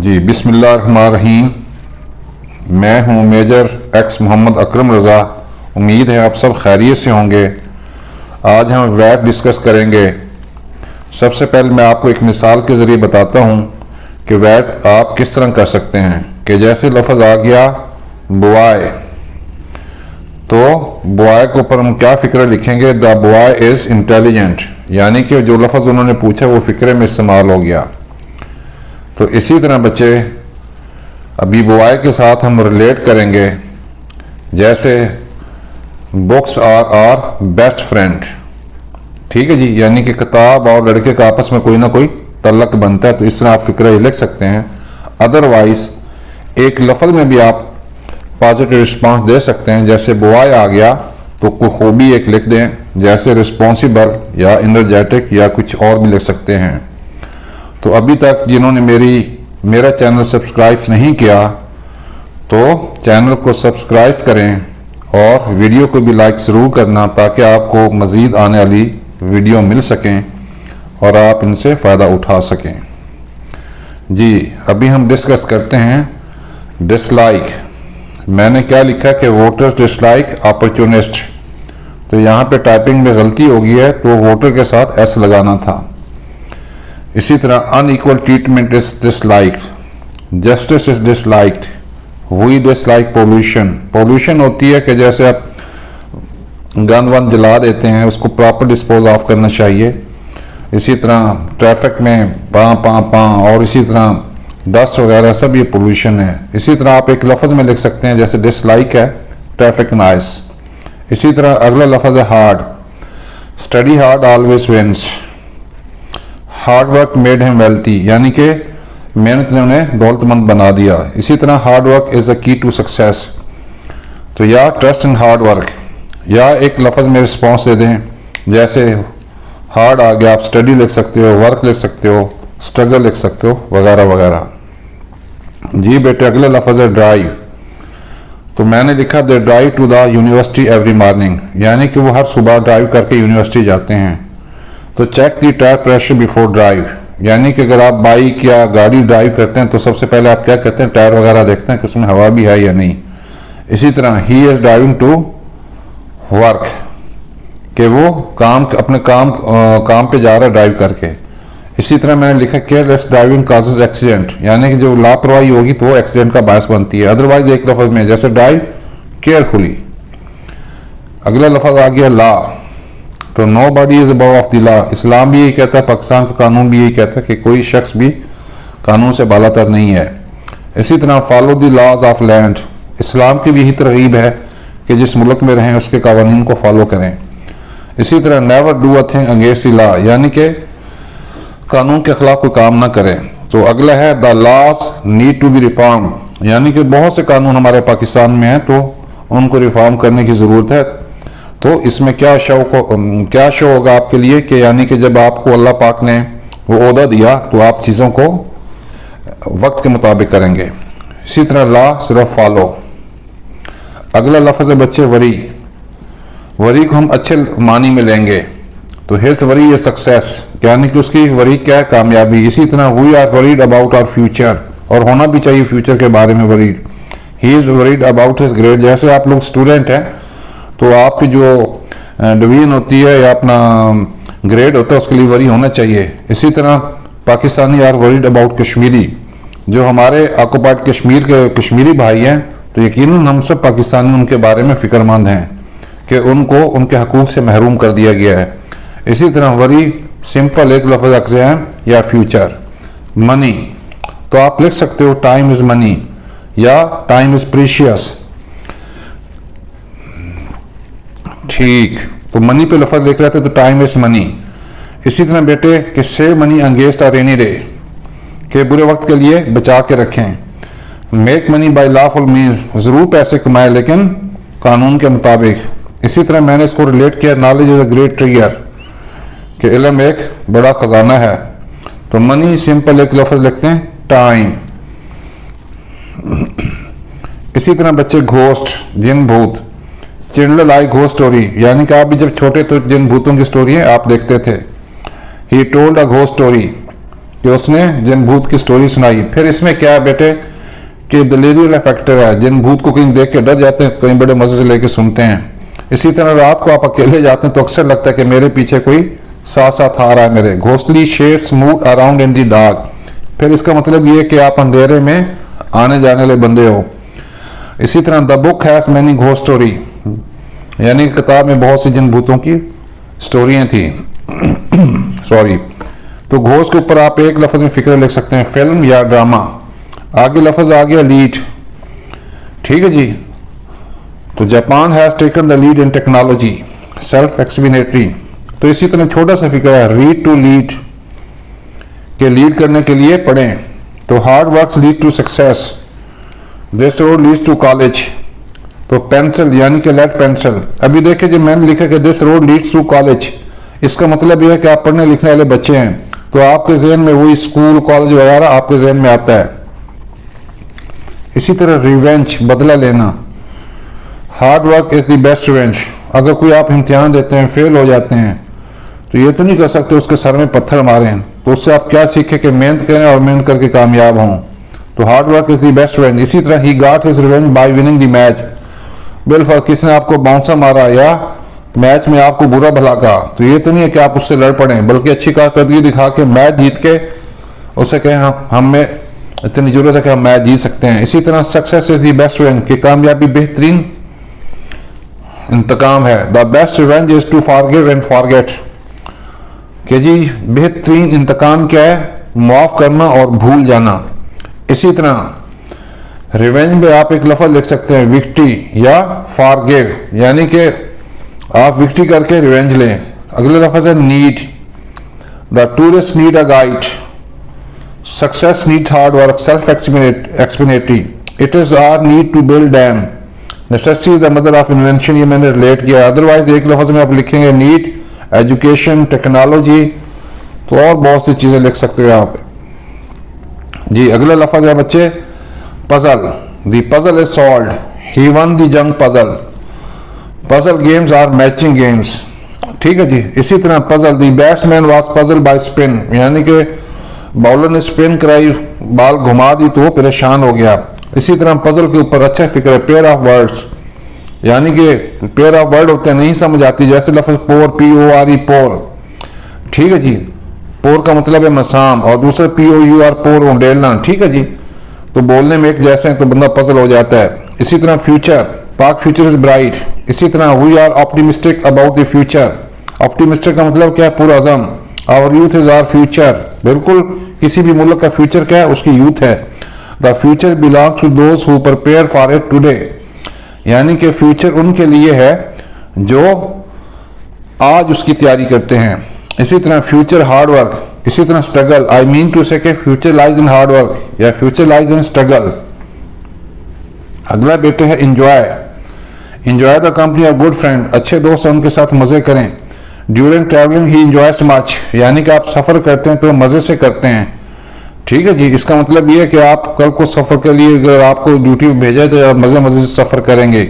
जी बिस्मिल्लाहिर्रहमानिर्रहीम। मैं हूं मेजर एक्स मोहम्मद अकरम रज़ा। उम्मीद है आप सब खैरियत से होंगे। आज हम वैट डिस्कस करेंगे। सबसे पहले मैं आपको एक मिसाल के ज़रिए बताता हूं कि वैट आप किस तरह कर सकते हैं। कि जैसे लफ्ज़ आ गया बॉय, तो बॉय के ऊपर हम क्या फ़िक्र लिखेंगे, द बॉय इज़ इंटेलिजेंट, यानी कि जो लफ्ज़ उन्होंने पूछा वो फ़िक्रे में इस्तेमाल हो गया। तो इसी तरह बच्चे अभी बॉय के साथ हम रिलेट करेंगे। जैसे बुक्स आर बेस्ट फ्रेंड, ठीक है जी, यानी कि किताब और लड़के का आपस में कोई ना कोई तल्लक बनता है। तो इस तरह आप फिक्र लिख सकते हैं। अदरवाइज एक लफ्ज़ में भी आप पॉजिटिव रिस्पांस दे सकते हैं। जैसे बॉय आ गया तो कोई खूबी एक लिख दें, जैसे रिस्पॉन्सिबल या इनर्जेटिक या कुछ और भी लिख सकते हैं। तो अभी तक जिन्होंने मेरा चैनल सब्सक्राइब नहीं किया तो चैनल को सब्सक्राइब करें और वीडियो को भी लाइक ज़रूर करना, ताकि आपको मज़ीद आने वाली वीडियो मिल सकें और आप इनसे फ़ायदा उठा सकें। जी अभी हम डिस्कस करते हैं डिसलाइक। मैंने क्या लिखा कि वोटर्स डिसलाइक अपॉर्चुनिस्ट। तो यहाँ पे टाइपिंग में गलती हो गई है, तो वोटर के साथ एस लगाना था। इसी तरह unequal treatment is disliked, justice is disliked, we dislike pollution. Pollution होती है कि जैसे आप गंद वंद जला देते हैं, उसको प्रॉपर डिस्पोज ऑफ करना चाहिए। इसी तरह ट्रैफिक में पाँ और इसी तरह डस्ट वगैरह सब ये पोल्यूशन है। इसी तरह आप एक लफ्ज़ में लिख सकते हैं, जैसे डिसलाइक है ट्रैफिक नॉइस। इसी तरह अगला लफ्ज़ है hard, study hard always wins, hard work made him wealthy, यानी कि मेहनत ने उन्हें दौलतमंद बना दिया। इसी तरह हार्ड वर्क इज़ अ की टू सक्सेस। तो या ट्रस्ट इन हार्ड वर्क, या एक लफ्ज़ में रिस्पॉन्स दे दें। जैसे हार्ड आ गया, आप स्टडी लिख सकते हो, वर्क लिख सकते हो, स्ट्रगल लिख सकते हो, वगैरह वगैरह। जी बेटे अगला लफ्ज़ है ड्राइव। तो मैंने लिखा they drive to the university every morning, यानी कि वो हर सुबह ड्राइव करके यूनिवर्सिटी जाते हैं। तो check the tyre pressure before drive, यानी कि अगर आप बाइक या गाड़ी ड्राइव करते हैं तो सबसे पहले आप क्या करते हैं, टायर वगैरह देखते हैं कि उसमें हवा भी है या नहीं। इसी तरह he is driving to work, कि वो अपने काम पे जा रहा है ड्राइव करके। इसी तरह मैंने लिखा केयरलेस ड्राइविंग काजेज एक्सीडेंट, यानी कि जो लापरवाही होगी तो वो एक्सीडेंट का बायस बनती है। अदरवाइज एक लफ्ज़ में जैसे ड्राइव केयरफुली। अगला लफ्ज़ आ गया लॉ। तो nobody is above of the law, Islam भी यही कहता है, पाकिस्तान का कानून भी यही कहता है कि कोई शख्स भी कानून से बालातर नहीं है। इसी तरह follow the laws of land, Islam की भी यही तरगीब है कि जिस मुल्क में रहें उसके कानून को फॉलो करें। इसी तरह never do a thing against the law, यानी कि कानून के खिलाफ कोई काम ना करें। तो अगला है the laws need to be reform, यानी कि बहुत से कानून हमारे पाकिस्तान में हैं तो उनको रिफॉर्म करने की ज़रूरत है। तो इसमें क्या शो होगा आपके लिए कि यानी कि जब आपको अल्लाह पाक ने वो ओहदा दिया तो आप चीज़ों को वक्त के मुताबिक करेंगे। इसी तरह लॉ सिर्फ फॉलो। अगला लफ्ज़ है बच्चे वरी। वरी को हम अच्छे मानी में लेंगे तो हिज वरी इज सक्सेस, यानी कि उसकी वरी क्या है, कामयाबी। इसी तरह we are worried about our future, और होना भी चाहिए फ्यूचर के बारे में worried. He is worried about his grade, जैसे आप लोग स्टूडेंट हैं तो आपकी जो डिवीजन होती है या अपना ग्रेड होता है उसके लिए वरी होना चाहिए। इसी तरह Pakistani are worried about Kashmiri, जो हमारे ऑक्युपाइड कश्मीर के कश्मीरी भाई हैं तो यकीनन हम सब पाकिस्तानी उनके बारे में फ़िक्रमंद हैं कि उनको उनके हकूक़ से महरूम कर दिया गया है। इसी तरह वरी सिंपल एक लफ्ज़ एग्जाम या फ्यूचर। मनी, तो आप लिख सकते हो टाइम इज़ मनी या टाइम इज़ प्रीशियस। ठीक, तो मनी पे लफ्ज़ लिख रहे थे तो टाइम इज मनी। इसी तरह बेटे कि save money against a rainy day, के बुरे वक्त के लिए बचा के रखें। Make money by lawful means, ज़रूर पैसे कमाए लेकिन कानून के मुताबिक। इसी तरह मैंने इसको रिलेट किया knowledge is a great trigger, कि इल्म एक बड़ा ख़जाना है। तो मनी सिंपल एक लफ्ज़ लिखते हैं टाइम। इसी तरह बच्चे घोस्ट, जिन भूत, चिल्ड्रन लाइक घोस्ट स्टोरी, यानी कि आप भी जब छोटे तो जिन भूतों की स्टोरी है आप देखते थे। He told a ghost story, कि उसने जिन भूत की स्टोरी सुनाई। फिर इसमें क्या है बेटे कि दिलेरियल फैक्टर है, जिन भूत को कहीं देख के डर जाते हैं, कहीं बड़े मजे से लेके सुनते हैं। इसी तरह रात को आप अकेले जाते हैं तो अक्सर लगता है कि मेरे पीछे कोई साथ साथ आ रहा है मेरे। Ghostly shapes move around in the Dark, फिर इसका मतलब ये कि आप अंधेरे में आने जाने वाले बंदे हो। इसी तरह the book has many ghost story, यानी किताब में बहुत सी जिन भूतों की स्टोरियां थी सॉरी। तो घोस्ट के ऊपर आप एक लफ्ज में फिक्र लिख सकते हैं, फिल्म या ड्रामा। आगे लफ्ज आ गया लीड, ठीक है जी। तो Japan has taken the lead in technology, self explanatory. तो इसी तरह छोटा सा फिक्र है, रीड टू लीड, के लीड करने के लिए पढ़ें। तो hard work lead to success, this road leads to college. तो पेंसिल यानी कि लेड पेंसिल। अभी देखिए जी मैंने लिखा कि this road leads to college, इसका मतलब यह है कि आप पढ़ने लिखने वाले बच्चे हैं, तो आपके जहन में वही स्कूल कॉलेज वगैरह आपके जहन में आता है। इसी तरह रिवेंज, बदला लेना, hard work is the best revenge. अगर कोई आप इम्तिहान देते हैं, फेल हो जाते हैं, तो ये तो नहीं कर सकते उसके सर में पत्थर मारें, तो उससे आप क्या सीखें कि मेहनत करें और मेहनत करके कामयाब हों। तो hard work is the best revenge. इसी तरह he got his revenge by winning the match, बिलफर्ज किसी ने आपको बाउंसर मारा या मैच में आपको बुरा भला कहा, तो ये तो नहीं है कि आप उससे लड़ पड़े, बल्कि अच्छी कारकर्दगी दिखा के मैच जीत के उसे कहें हमें इतनी जरूरत है कि हम मैच जीत सकते हैं। इसी तरह success is the best revenge, कि कामयाबी बेहतरीन इंतकाम है। The best revenge is to forgive and forget, कि जी बेहतरीन इंतकाम क्या है, माफ करना और भूल जाना। इसी तरह रिवेंज में आप एक लफ्ज लिख सकते हैं, विक्ट्री या फॉरगिव, यानी कि आप विक्ट्री करके रिवेंज लें। अगला लफ्ज है need, the tourist need a guide, success needs hard work, self explanatory, it is our need to build dam, necessity is the mother of invention, ये मैंने रिलेट किया। अदरवाइज एक लफ्ज में आप लिखेंगे नीड, एजुकेशन, टेक्नोलॉजी, तो और बहुत सी चीजें लिख सकते हो आप जी। अगला लफ्ज है बच्चे puzzle, the puzzle is solved, he won the जंग puzzle. Puzzle games are matching games, ठीक है जी। इसी तरह puzzle, the batsman was puzzle by spin, यानी कि बॉलर ने स्पिन कराई, बॉल घुमा दी तो वो परेशान हो गया। इसी तरह पजल के ऊपर अच्छा फिक्र है, पेयर ऑफ वर्ड्स, यानी कि पेयर ऑफ वर्ड होते हैं नहीं समझ आती, जैसे लफ्ज पोर, PORE पोर, ठीक है जी। पोर का मतलब है मसाम, और दूसरा POUR पोर उंडेलना, ठीक है जी। तो बोलने में एक जैसे हैं तो बंदा पजल हो जाता है। इसी तरह फ्यूचर, पाक फ्यूचर इज ब्राइट। इसी तरह we are optimistic about the future, optimistic का मतलब क्या है, पुरअज़म। Our youth is our future, बिल्कुल किसी भी मुल्क का फ्यूचर क्या है, उसकी यूथ है। The future belongs to those who prepare for it today, यानी कि फ्यूचर उनके लिए है जो आज उसकी तैयारी करते हैं। इसी तरह फ्यूचर हार्ड वर्क, इसी तरह स्ट्रगल, आई मीन टू से future lies in hard work या फ्यूचर लाइज इन स्ट्रगल। अगला बेटे है enjoy, enjoy the company of good friend, अच्छे दोस्त हैं उनके साथ मजे करें। ड्यूरिंग ट्रैवलिंग ही इंजॉयस मच, यानी कि आप सफर करते हैं तो मजे से करते हैं, ठीक है जी। इसका मतलब ये है कि आप कल को सफर के लिए अगर आपको ड्यूटी पे भेजा है तो आप मजे मजे से सफर करेंगे।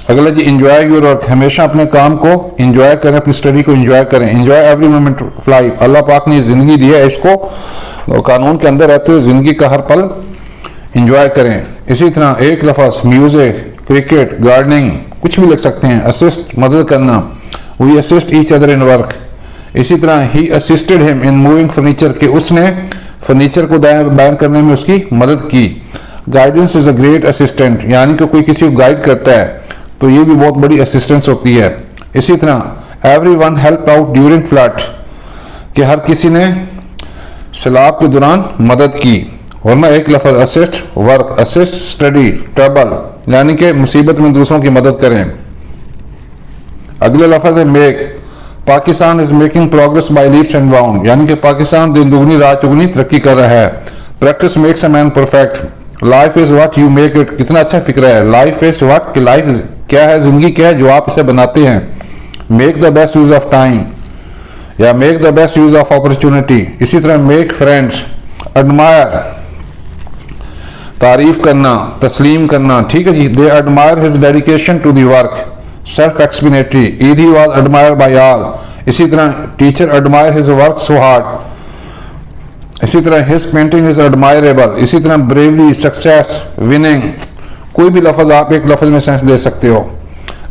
अगला जी इंजॉय योर वर्क, हमेशा अपने काम को इंजॉय करें, अपनी स्टडी को इंजॉय करें। Enjoy every moment of life, अल्लाह पाक ने जिंदगी दी है, इसको कानून के अंदर रहते हुए जिंदगी का हर पल इंजॉय करें। इसी तरह एक लफ्ज म्यूजिक, क्रिकेट, गार्डनिंग, कुछ भी लिख सकते हैं। असिस्ट, मदद करना, we assist each other in work. इसी तरह he assisted him in moving furniture, के उसने फर्नीचर को दाएं बाएं करने में उसकी मदद की। Guidance is a great assistant, यानी कि कोई किसी को गाइड करता है तो ये भी बहुत बड़ी असिस्टेंस होती है। इसी तरह every one help out during flood, कि हर किसी ने सैलाब के दौरान मदद की। वरना एक लफ्ज assist work, assist study, trouble, यानी कि मुसीबत में दूसरों की मदद करें। अगला लफ्ज है make, Pakistan is making progress by leaps and bound, यानी कि पाकिस्तान दिन दुगनी रात चुगनी तरक्की कर रहा है। Practice makes a man perfect, life is what you make it, कितना अच्छा फिक्र है। लाइफ इज व्हाट, कि लाइफ क्या है, जिंदगी क्या है, जो आप इसे बनाते हैं। Make the best use of time या make the best use of opportunity. इसी तरह मेक फ्रेंड्स, एडमायर, तारीफ करना, तस्लीम करना, ठीक है जी। They admire his dedication to the work, self explanatory, Edhi was admired by all. इसी तरह teacher admire his work so hard. इसी तरह हिज पेंटिंग इज एडमायरेबल, इसी तरह ब्रेवरी, सक्सेस, विनिंग, कोई भी लफ्ज आप एक लफ्ज में सेंस दे सकते हो।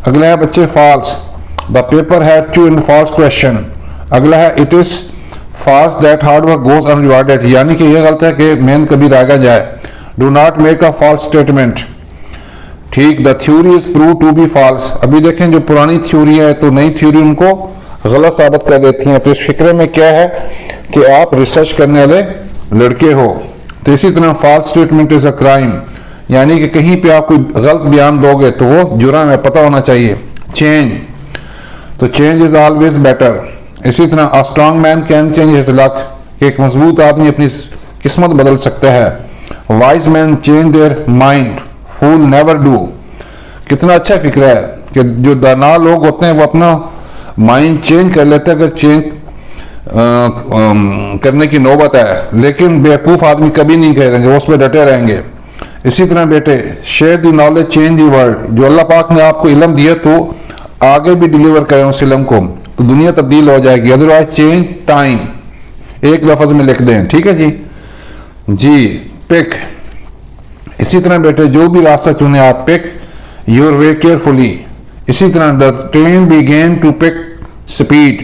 अगला है बच्चे false, the paper had true and false question. अगला है it is false that hard work goes unrewarded, यानी कि यह गलत है कि मेहनत कभी रागा जाए। Do not make a false statement, ठीक। The theory is prove to be false, अभी देखें जो पुरानी थ्योरी है तो नई थ्योरी उनको गलत साबित कर देती हैं। तो इस फिक्रे में क्या है कि आप रिसर्च करने वाले लड़के हो। तो इसी तरह false statement is a crime, यानी कि कहीं पे आप कोई गलत बयान दोगे तो वो जुर्म है, पता होना चाहिए। चेंज, तो चेंज इज ऑलवेज बेटर। इसी तरह a strong man can change his luck, एक मजबूत आदमी अपनी किस्मत बदल सकता है। Wise man change their mind, fool never do. कितना अच्छा फिक्र है कि जो दाना लोग होते हैं वो अपना माइंड चेंज कर लेते हैं अगर चेंज करने की नौबत है, लेकिन बेवकूफ़ आदमी कभी नहीं करेंगे, वो उस पर डटे रहेंगे। इसी तरह बेटे share the knowledge change the world, जो अल्लाह पाक ने आपको इल्म दिया तो आगे भी डिलीवर करें उस इल्म को, तो दुनिया तब्दील हो जाएगी। अदरवाइज चेंज टाइम, एक लफ्ज में लिख दें, ठीक है जी। पिक, इसी तरह बेटे जो भी रास्ता चुने आप, पिक योर वे केयरफुली। इसी तरह the train began to pick speed,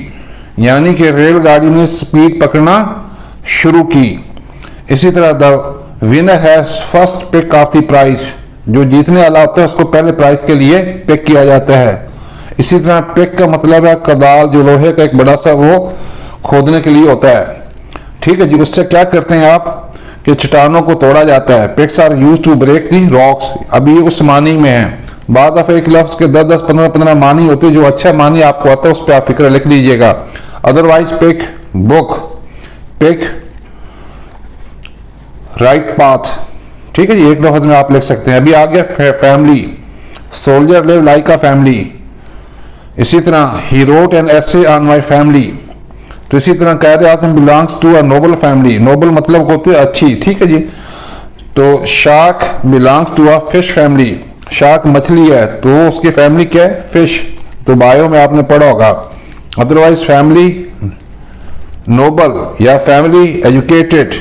यानी कि रेलगाड़ी ने स्पीड पकड़ना शुरू की। इसी तरह the winner has first pick of the prize, जो जीतने वाला होता है उसको पहले प्राइज के लिए पिक किया जाता है। इसी तरह पिक का मतलब है कदाल, जो लोहे का एक बड़ा सा वो खोदने के लिए होता है, ठीक है जी। उससे क्या करते हैं आप कि चट्टानों को तोड़ा जाता है। Picks are used to break the rocks, अभी उस मानी में है। बाद दफा एक लफ्ज के 10-10, 15-15 मानी होते हैं, जो अच्छा मानी आपको आता है उस पर आप फिक्र लिख लीजिएगा। Otherwise pick book, pick right path, ठीक है जी, एक लफ्ज में आप लिख सकते हैं। अभी आ गया family, soldier live like a family. इसी तरह he wrote an essay on my family, तो इसी तरह Quaid Azam belongs to a noble family, noble मतलब होती है अच्छी, ठीक है जी। तो shark belongs to a fish family, shark मछली है तो उसकी फैमिली क्या है, फिश, तो बायो में आपने पढ़ा होगा। अदरवाइज फैमिली नोबल या family educated,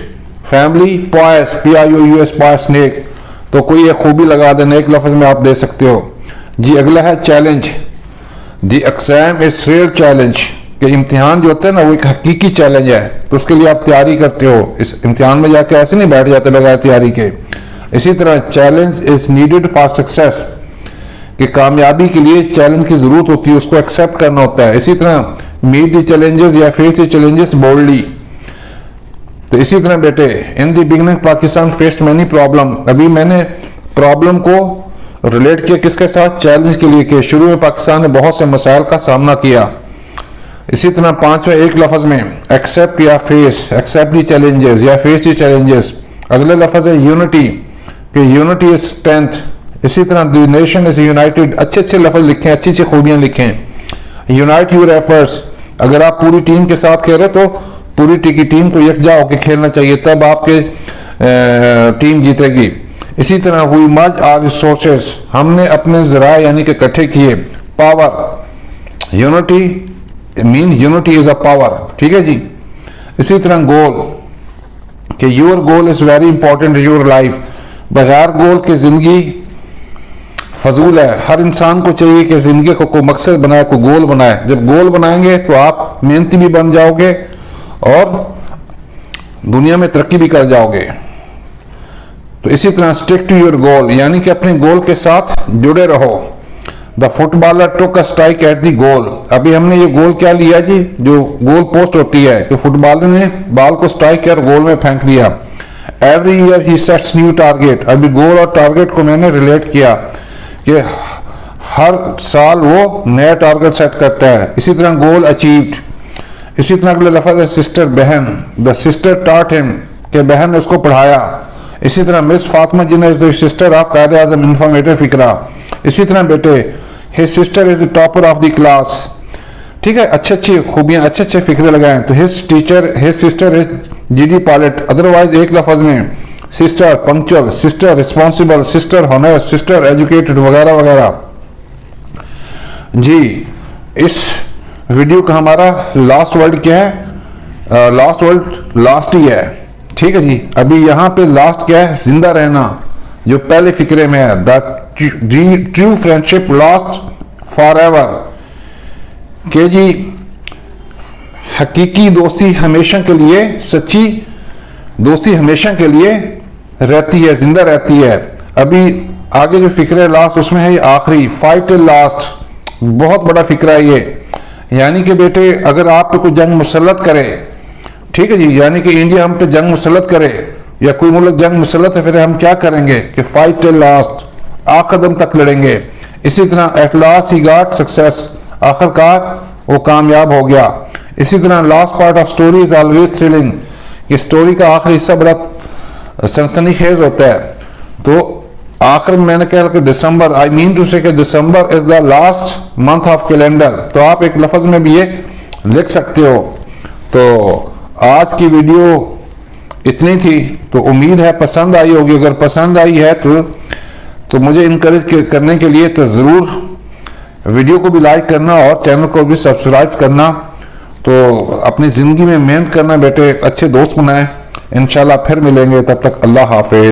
family pious, PIOUS pious snake, तो कोई एक खूबी लगा देना, एक लफ्ज में आप दे सकते हो जी। अगला है challenge, the exam is real challenge, कि इम्तिहान जो होता है ना वो एक हकीकी चैलेंज है, तो उसके लिए आप तैयारी करते हो, इस इम्तिहान में जाके ऐसे नहीं बैठ जाते बगैर तैयारी के। इसी तरह challenge is needed for success, कि कामयाबी के लिए चैलेंज की जरूरत होती है, उसको एक्सेप्ट करना होता है। इसी तरह मीट द चैलेंजेस या फेस द चैलेंजेस बोल्डली, तो इसी तरह बेटे in the beginning Pakistan faced many problem, अभी मैंने प्रॉब्लम को रिलेट किया किसके साथ, चैलेंज के लिए, कि शुरू में पाकिस्तान ने बहुत से मसाइल का सामना किया। इसी तरह पांचवें एक लफ्ज में एक्सेप्ट या फेस, एक्सेप्ट दी चैलेंजेस या फेस दी चैलेंजेस। अगला लफ्ज है यूनिटी, कि यूनिटी इज स्ट्रेंथ। इसी तरह द नेशन इज यूनाइटेड, अच्छे अच्छे लफ्ज लिखें, अच्छी अच्छी खूबियां लिखें। यूनाइट योर एफर्ट्स, अगर आप पूरी टीम के साथ खेल रहे तो पूरी टीम को यकजा होकर खेलना चाहिए, तब आपके टीम जीतेगी। इसी तरह हुई मर्ज आर रिसोर्सेस, हमने अपने ज़रा यानी कि इकट्ठे किए। Power, unity mean unity is a power, ठीक है जी। इसी तरह गोल, कि your goal is very important in your life, बगैर गोल के जिंदगी फजूल है। हर इंसान को चाहिए कि जिंदगी को कोई मकसद बनाए, कोई गोल बनाए। जब गोल बनाएंगे तो आप मेहनती भी बन जाओगे और दुनिया में तरक्की भी कर जाओगे। तो इसी तरह स्टिक टू योर गोल, यानी कि अपने गोल के साथ जुड़े रहो। The footballer took a strike at the goal, अभी हमने ये गोल क्या लिया जी, जो गोल पोस्ट होती है, कि फुटबॉलर ने बॉल को स्ट्राइक कर गोल में फेंक दिया। एवरी ईयर ही सेट्स न्यू टारगेट, अभी गोल और टारगेट को मैंने रिलेट किया कि हर साल वो नया टारगेट सेट करता है। इसी तरह गोल अचीव्ड। इसी तरह अगला लफ्ज है सिस्टर, बहन, द सिस्टर टॉट हिम, के बहन ने उसको पढ़ाया। इसी तरह miss Fatima Jinnah is the sister of Quaid Azam informative फिक्रा। इसी तरह बेटे his sister is the topper of the class, ठीक है, अच्छे अच्छी खूबियां, अच्छे अच्छे फिक्रे लगाएं। तो his teacher, his sister is GD pilot, otherwise एक लफ्ज में sister punctual, sister responsible, sister honest, sister educated वगैरह वगैरह जी। इस वीडियो का हमारा लास्ट वर्ड क्या है, लास्ट वर्ड लास्ट ही है, ठीक है जी। अभी यहाँ पे लास्ट क्या है, जिंदा रहना, जो पहले फिक्रे में है, the true friendship last for ever, के जी हकीकी दोस्ती हमेशा के लिए, सच्ची दोस्ती हमेशा के लिए रहती है, जिंदा रहती है। अभी आगे जो फिक्र है लास्ट, उसमें है ये आखिरी, फाइट टिल लास्ट, बहुत बड़ा फिक्रा है ये। यानी कि बेटे अगर आप पे कोई जंग मुसल्लत करे, ठीक है जी, यानी कि इंडिया हम पे जंग मुसल्लत करे या कोई मुल्क जंग मुसल्लत है, फिर हम क्या करेंगे कि फाइट टिल लास्ट, आखिर दम तक लड़ेंगे। इसी तरह at last he got success, आखिरकार वो कामयाब हो गया। इसी तरह last part of story is always thrilling, ये स्टोरी का आखिरी हिस्सा बड़ा सनसनीखेज होता है। तो आखिर में मैंने कहा कि दिसंबर, आई mean to say December is the last month of calendar, तो आप एक लफ्ज में भी ये लिख सकते हो। तो आज की वीडियो इतनी थी, तो उम्मीद है पसंद आई होगी। अगर पसंद आई है तो मुझे इनकरेज करने के लिए तो ज़रूर वीडियो को भी लाइक करना और चैनल को भी सब्सक्राइब करना। तो अपनी ज़िंदगी में मेहनत करना बेटे, अच्छे दोस्त बनाएं। इंशाल्लाह फिर मिलेंगे, तब तक अल्लाह हाफिज।